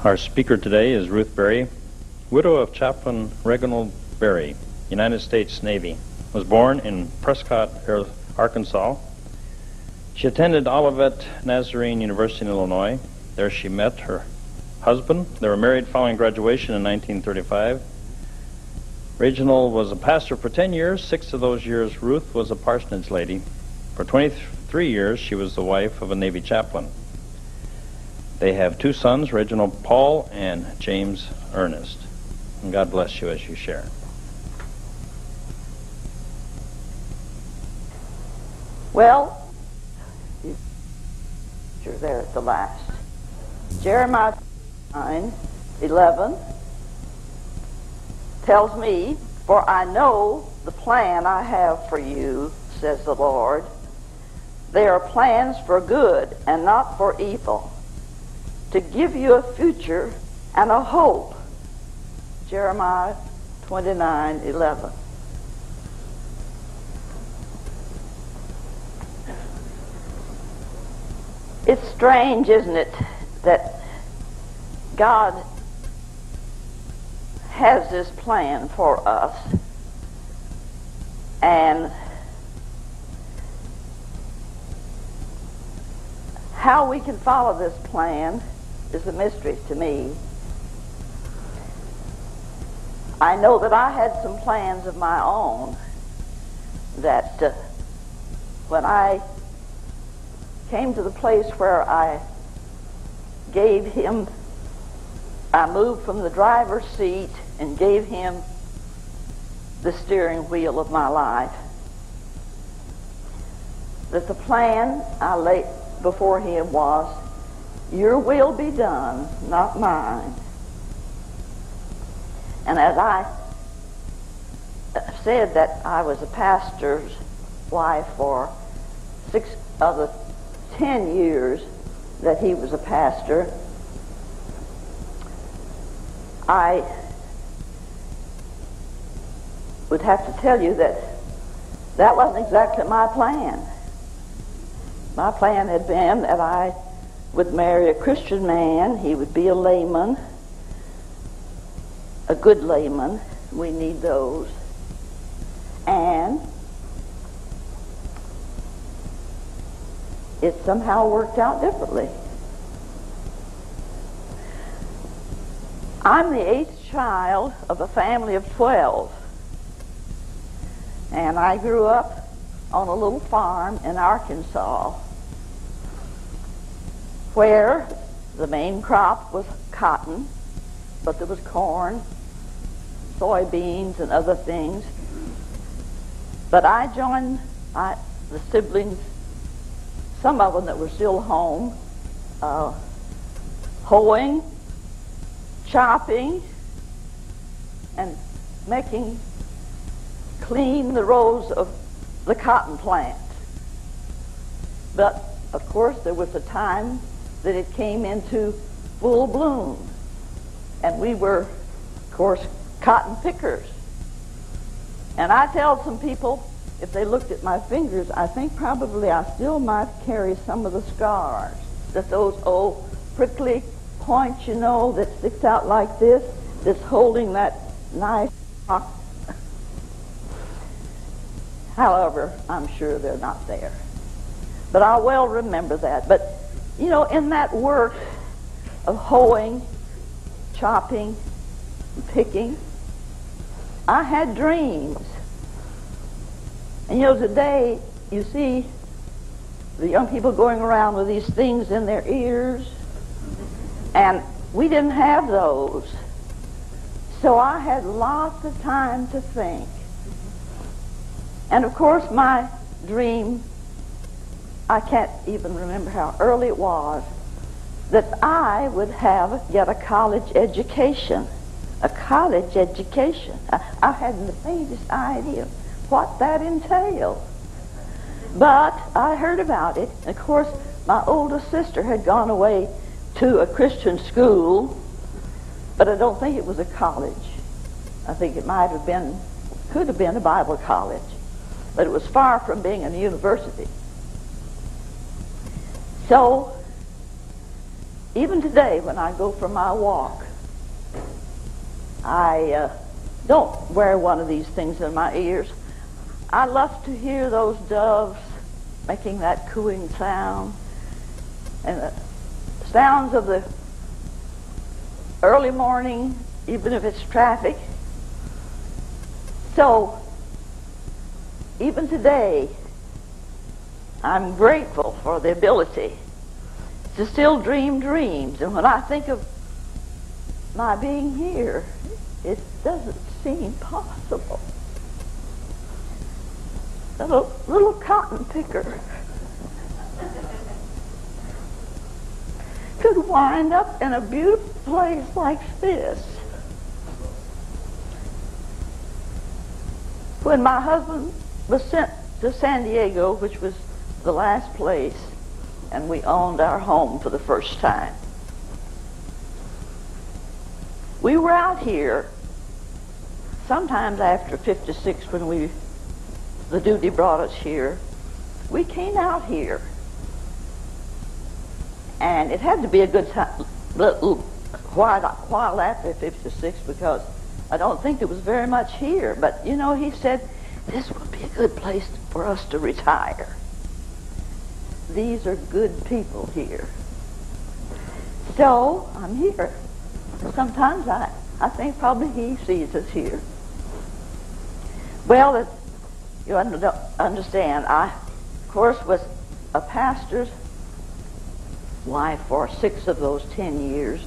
Our speaker today is Ruth Berry, widow of Chaplain Reginald Berry, United States Navy. Was born in Prescott, Arkansas. She attended Olivet Nazarene University in Illinois. There she met her husband. They were married following graduation in 1935. Reginald was a pastor for 10 years. 6 of those years, Ruth was a parsonage lady. For 23 years, she was the wife of a Navy chaplain. They have 2 sons, Reginald Paul and James Ernest. And God bless you as you share. Well, you're there at the last. Jeremiah 9:11 tells me, "For I know the plan I have for you, says the Lord. They are plans for good and not for evil, to give you a future and a hope." Jeremiah 29:11. It's strange, isn't it, that God has this plan for us, and how we can follow this plan is a mystery to me. I know that I had some plans of my own that when I came to the place where I moved from the driver's seat and gave him the steering wheel of my life, that the plan I laid before him was, "Your will be done, not mine." And as I said that I was a pastor's wife for 6 of the 10 years that he was a pastor, I would have to tell you that that wasn't exactly my plan. My plan had been that I would marry a Christian man. He would be a layman, a good layman. We need those. And it somehow worked out differently. I'm the 8th child of a family of 12. And I grew up on a little farm in Arkansas where the main crop was cotton, but there was corn, soybeans, and other things. But I joined the siblings, some of them that were still home, hoeing, chopping, and making clean the rows of the cotton plants. But of course there was a time that it came into full bloom, and we were, of course, cotton pickers. And I tell some people, if they looked at my fingers, I think probably I still might carry some of the scars, that those old prickly points, you know, that sticks out like this, that's holding that knife. However, I'm sure they're not there. But I well remember that. But, you know, in that work of hoeing, chopping, and picking, I had dreams. And, you know, today, you see the young people going around with these things in their ears, and we didn't have those. So I had lots of time to think. And of course my dream, I can't even remember how early it was, that I would get a college education. A college education. I hadn't the faintest idea what that entailed. But I heard about it. Of course, my oldest sister had gone away to a Christian school, but I don't think it was a college. I think it might have been, could have been a Bible college, but it was far from being a university. So even today when I go for my walk, I don't wear one of these things in my ears. I love to hear those doves making that cooing sound, and the sounds of the early morning, even if it's traffic. So, even today, I'm grateful for the ability to still dream dreams. And when I think of my being here, it doesn't seem possible. A little cotton picker could wind up in a beautiful place like this. When my husband was sent to San Diego, which was the last place, and we owned our home for the first time, we were out here sometimes after 56 when the duty brought us here. We came out here, and it had to be a good time, little while after 56, because I don't think there was very much here. But you know, he said this would be a good place for us to retire. These are good people here. So I'm here. Sometimes I think probably he sees us here. Well, you understand, I, of course, was a pastor's wife for 6 of those 10 years.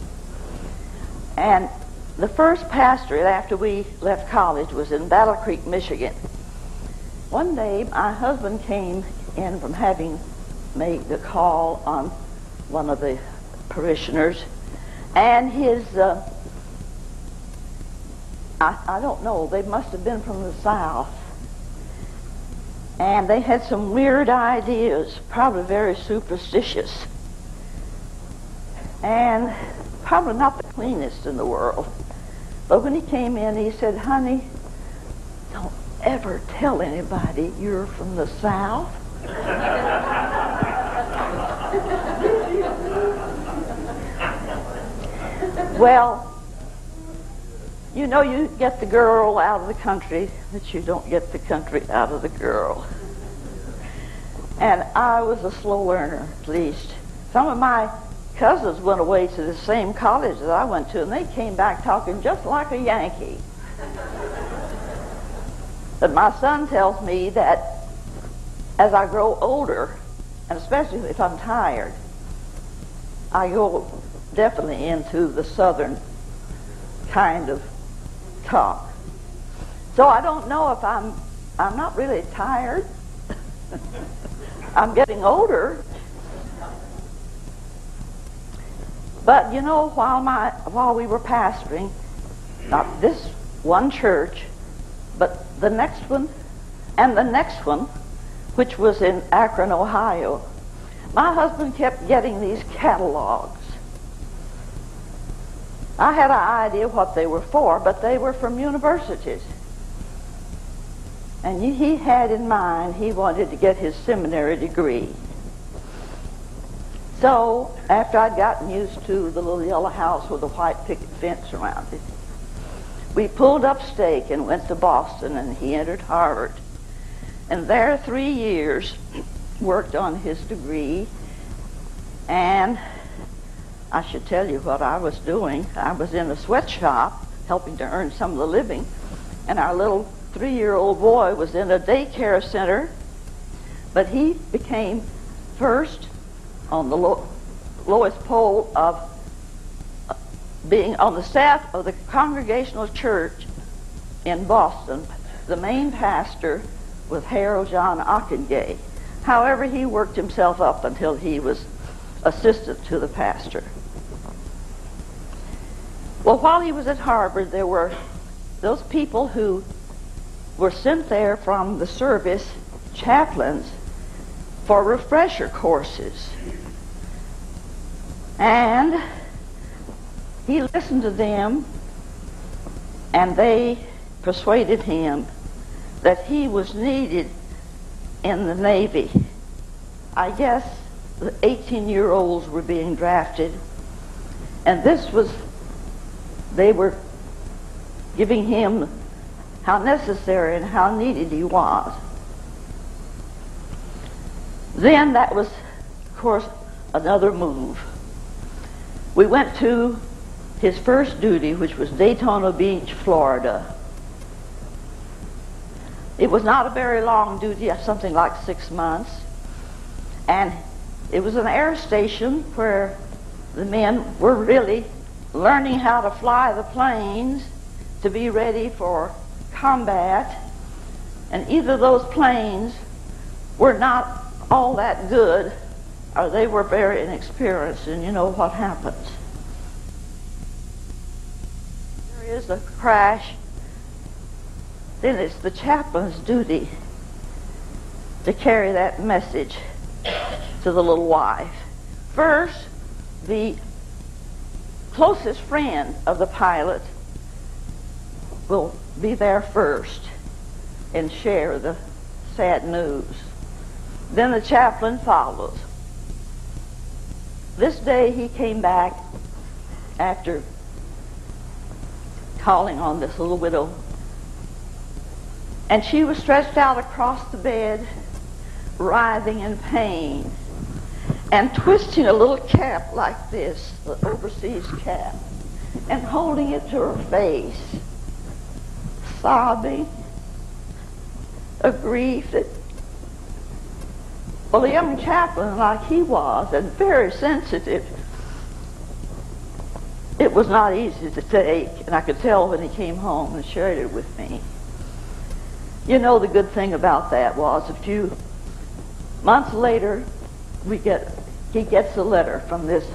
And the first pastorate after we left college was in Battle Creek, Michigan. One day, my husband came in from having made the call on one of the parishioners, and his, I don't know, they must have been from the South. And they had some weird ideas, probably very superstitious, and probably not the cleanest in the world. But when he came in, he said, "Honey, don't ever tell anybody you're from the South." Well, you know, you get the girl out of the country, but you don't get the country out of the girl. And I was a slow learner, at least. Some of my cousins went away to the same college that I went to, and they came back talking just like a Yankee. But my son tells me that as I grow older, and especially if I'm tired, I go definitely into the Southern kind of talk. So I don't know if I'm not really tired. I'm getting older. But you know, while we were pastoring, not this one church, but the next one, and the next one, which was in Akron, Ohio, my husband kept getting these catalogs. I had an idea what they were for, but they were from universities. And he had in mind he wanted to get his seminary degree. So, after I'd gotten used to the little yellow house with a white picket fence around it, we pulled up stake and went to Boston, and he entered Harvard. And there 3 years worked on his degree, and I should tell you what I was doing. I was in a sweatshop helping to earn some of the living, and our little 3-year-old boy was in a daycare center, but he became first on the lowest pole of being on the staff of the Congregational Church in Boston. The main pastor was Harold John Ockengay. However, he worked himself up until he was assistant to the pastor. Well, while he was at Harvard, there were those people who were sent there from the service, chaplains, for refresher courses. And he listened to them, and they persuaded him that he was needed in the Navy. I guess the 18-year-olds were being drafted, And they were giving him how necessary and how needed he was. Then that was, of course, another move. We went to his first duty, which was Daytona Beach, Florida. It was not a very long duty, something like 6 months. And it was an air station where the men were really learning how to fly the planes to be ready for combat. And either those planes were not all that good, or they were very inexperienced, and you know what happens. There is a crash, then it's the chaplain's duty to carry that message to the little wife. First, the closest friend of the pilot will be there first and share the sad news. Then the chaplain follows. This day he came back after calling on this little widow, and she was stretched out across the bed, writhing in pain, and twisting a little cap like this, the overseas cap, and holding it to her face, sobbing, a grief that, well, a young chaplain like he was, and very sensitive, it was not easy to take, and I could tell when he came home and shared it with me. You know, the good thing about that was a few months later, he gets a letter from this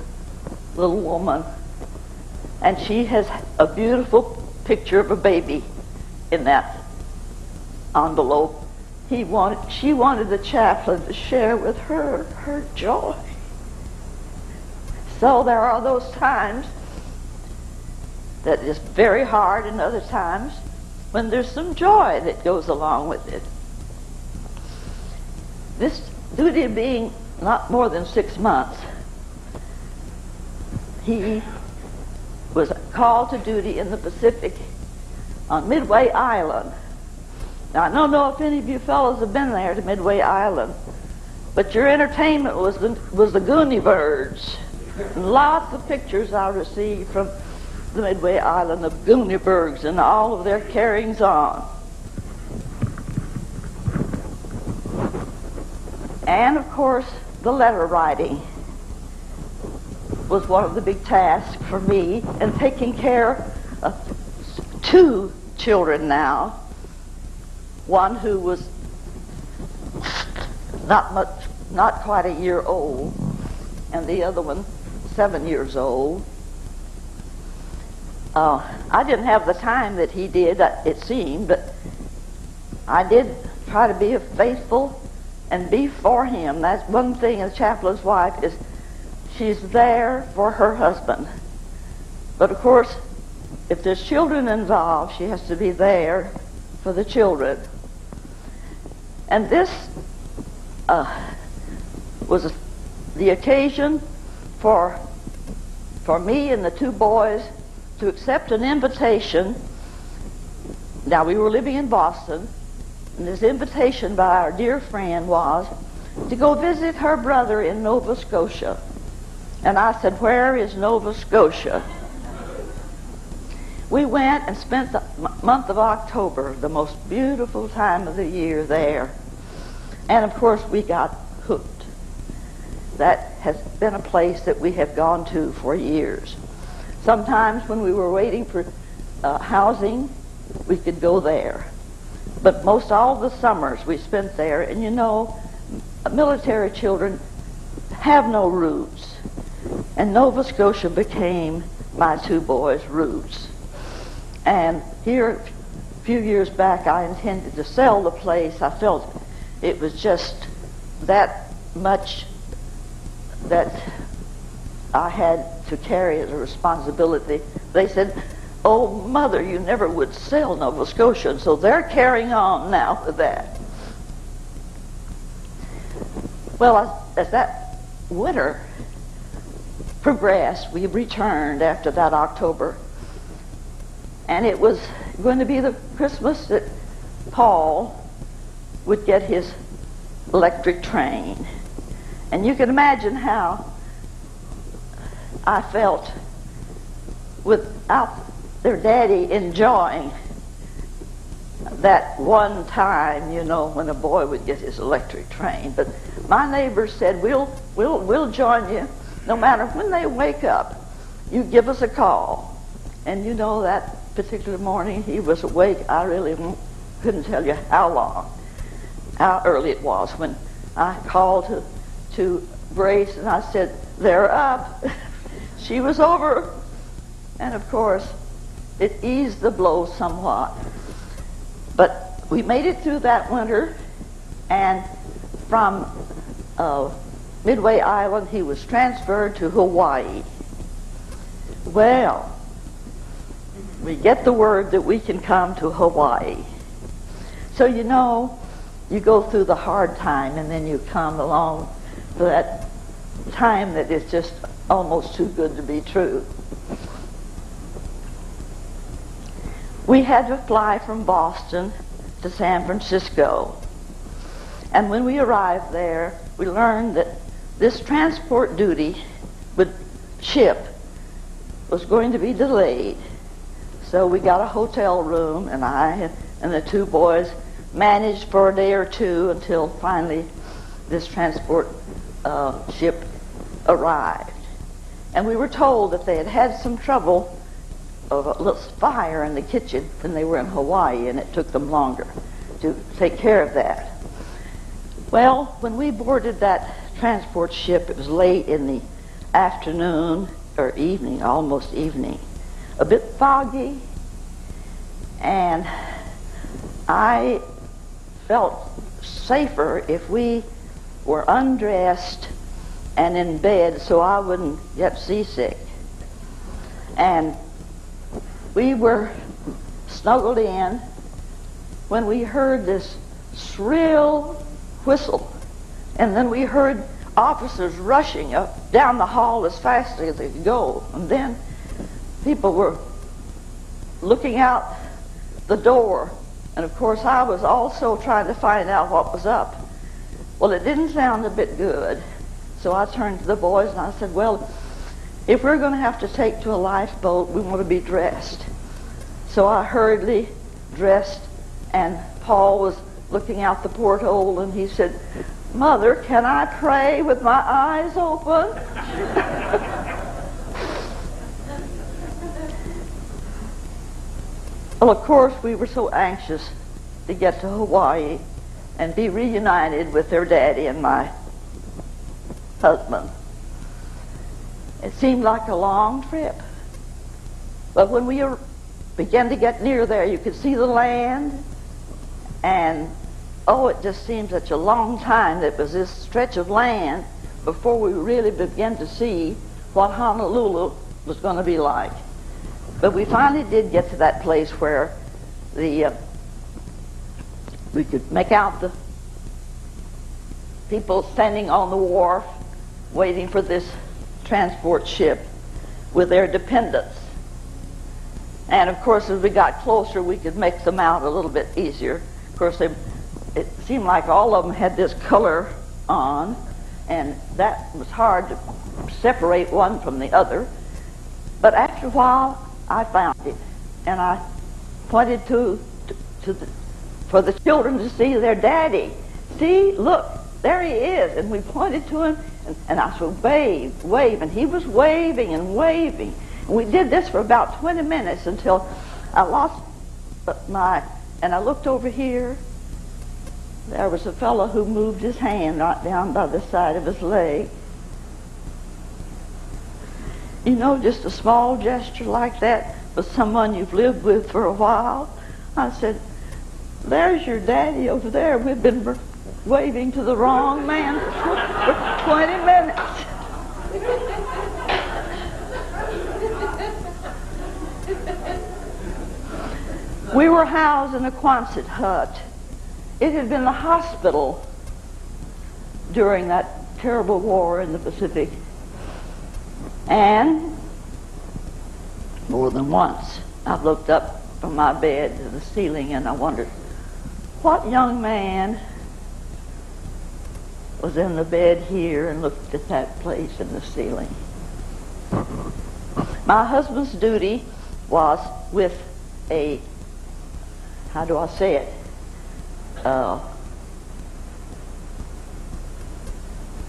little woman, and she has a beautiful picture of a baby in that envelope. She wanted the chaplain to share with her joy. So there are those times that is very hard, and other times when there's some joy that goes along with it. This duty being not more than 6 months, he was called to duty in the Pacific on Midway Island. Now, I don't know if any of you fellows have been there to Midway Island, but your entertainment was the Goonie birds. And lots of pictures I received from the Midway Island of Goonie birds and all of their carryings on. And, of course, the letter writing was one of the big tasks for me, and taking care of 2 children now. One who was not quite a year old, and the other one 7 years old. I didn't have the time that he did, it seemed, but I did try to be faithful and be for him. That's one thing a chaplain's wife is, she's there for her husband. But of course, if there's children involved, she has to be there for the children. And this was the occasion for me and the 2 boys to accept an invitation. Now, we were living in Boston, and this invitation by our dear friend was to go visit her brother in Nova Scotia. And I said, "Where is Nova Scotia?" We went and spent the month of October, the most beautiful time of the year there. And of course, we got hooked. That has been a place that we have gone to for years. Sometimes when we were waiting for housing, we could go there. But most all the summers we spent there, and you know, military children have no roots. And Nova Scotia became my 2 boys' roots. And here, a few years back, I intended to sell the place. I felt it was just that much that I had to carry as a responsibility. They said, "Oh, Mother, you never would sell Nova Scotia." And so they're carrying on now with that. Well, as that winter progressed, we returned after that October. And it was going to be the Christmas that Paul would get his electric train. And you can imagine how I felt without their daddy enjoying that one time, you know, when a boy would get his electric train. But my neighbors said, we'll join you no matter when they wake up. You give us a call. And you know, that particular morning he was awake. I really couldn't tell you how early it was when I called to Grace and I said, they're up. She was over. And of course, it eased the blow somewhat. But we made it through that winter, and from Midway Island, he was transferred to Hawaii. Well, we get the word that we can come to Hawaii. So you know, you go through the hard time, and then you come along for that time that is just almost too good to be true. We had to fly from Boston to San Francisco. And when we arrived there, we learned that this transport duty with ship was going to be delayed. So we got a hotel room, and I and the two boys managed for a day or two until finally this transport ship arrived. And we were told that they had had some trouble of a little fire in the kitchen when they were in Hawaii, and it took them longer to take care of that. Well, when we boarded that transport ship, it was late in the afternoon, or evening, almost evening, a bit foggy, and I felt safer if we were undressed and in bed so I wouldn't get seasick. And we were snuggled in when we heard this shrill whistle, and then we heard officers rushing up down the hall as fast as they could go, and then people were looking out the door, and of course I was also trying to find out what was up. Well, it didn't sound a bit good, so I turned to the boys and I said, well, if we're going to have to take to a lifeboat, we want to be dressed. So I hurriedly dressed, and Paul was looking out the porthole, and he said, Mother, can I pray with my eyes open? Well, of course, we were so anxious to get to Hawaii and be reunited with their daddy and my husband. It seemed like a long trip. But when we began to get near there, you could see the land, and it just seemed such a long time that was this stretch of land before we really began to see what Honolulu was going to be like. But we finally did get to that place where we could make out the people standing on the wharf waiting for this transport ship with their dependents. And of course, as we got closer, we could make them out a little bit easier. Of course, it seemed like all of them had this color on, and that was hard to separate one from the other. But after a while, I found it, and I pointed for the children to see their daddy. See, look, there he is. And we pointed to him, and I said, wave, wave. And he was waving and waving. And we did this for about 20 minutes until I lost and I looked over here. There was a fellow who moved his hand right down by the side of his leg. You know, just a small gesture like that with someone you've lived with for a while. I said, there's your daddy over there. We've been waving to the wrong man for 20 minutes. We were housed in a Quonset hut. It had been the hospital during that terrible war in the Pacific. And more than once, I've looked up from my bed to the ceiling and I wondered, what young man was in the bed here and looked at that place in the ceiling? My husband's duty was with a, how do I say it,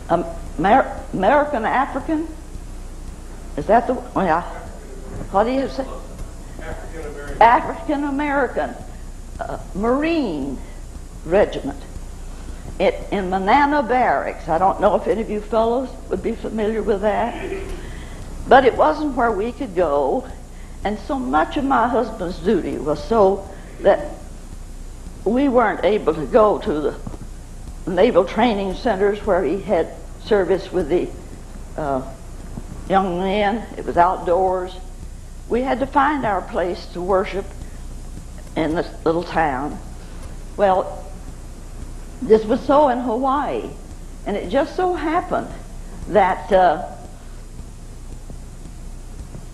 American African? Is that the, well, what do you say? African American Marine Regiment in Manana Barracks. I don't know if any of you fellows would be familiar with that, but it wasn't where we could go, and so much of my husband's duty was so that we weren't able to go to the naval training centers where he had service with the young men. It was outdoors. We had to find our place to worship in this little town. Well, this was so in Hawaii, and it just so happened that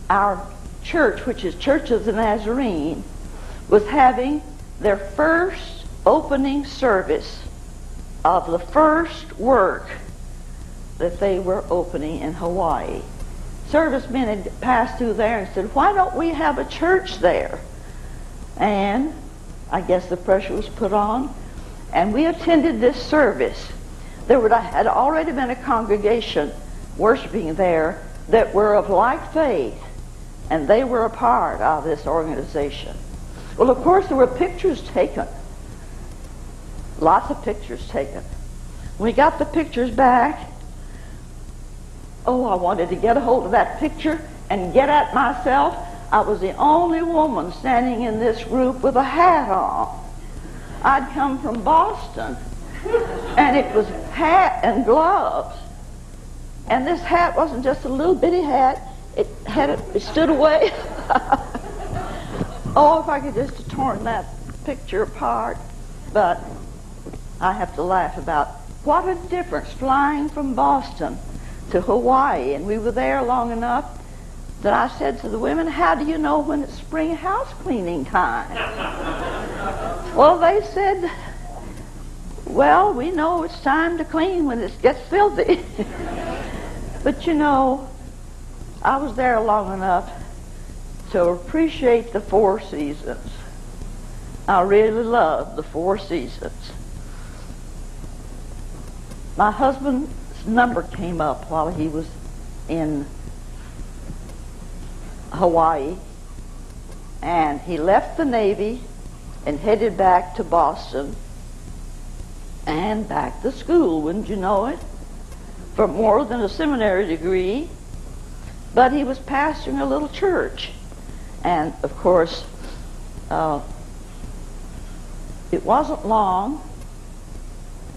our church, which is Church of the Nazarene, was having their first opening service of the first work that they were opening in Hawaii. Servicemen had passed through there and said, why don't we have a church there? And I guess the pressure was put on, and we attended this service. Had already been a congregation worshiping there that were of like faith, and they were a part of this organization. Well, of course, there were pictures taken. Lots of pictures taken. When we got the pictures back, oh, I wanted to get a hold of that picture and get at myself. I was the only woman standing in this group with a hat on. I'd come from Boston, and it was hat and gloves. And this hat wasn't just a little bitty hat. It stood away. Oh, if I could just have torn that picture apart. But I have to laugh about what a difference flying from Boston to Hawaii. And we were there long enough that I said to the women, how do you know when it's spring house cleaning time? Well, they said, well, we know it's time to clean when it gets filthy. But you know, I was there long enough to appreciate the four seasons. I really loved the four seasons. My husband's number came up while he was in Hawaii, and he left the Navy and headed back to Boston and back to school, wouldn't you know it, for more than a seminary degree. But he was pastoring a little church, and of course it wasn't long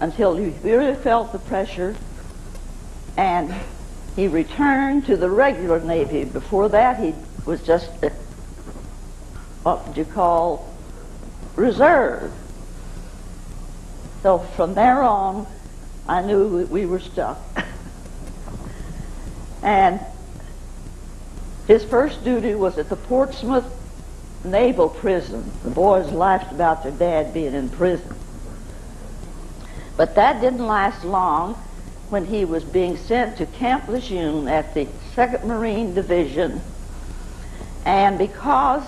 until he really felt the pressure, and he returned to the regular Navy. Before that, he was just what would you call reserve. So from there on, I knew we were stuck. And his first duty was at the Portsmouth Naval Prison. The boys laughed about their dad being in prison. But that didn't last long when he was being sent to Camp Lejeune at the 2nd Marine Division. And because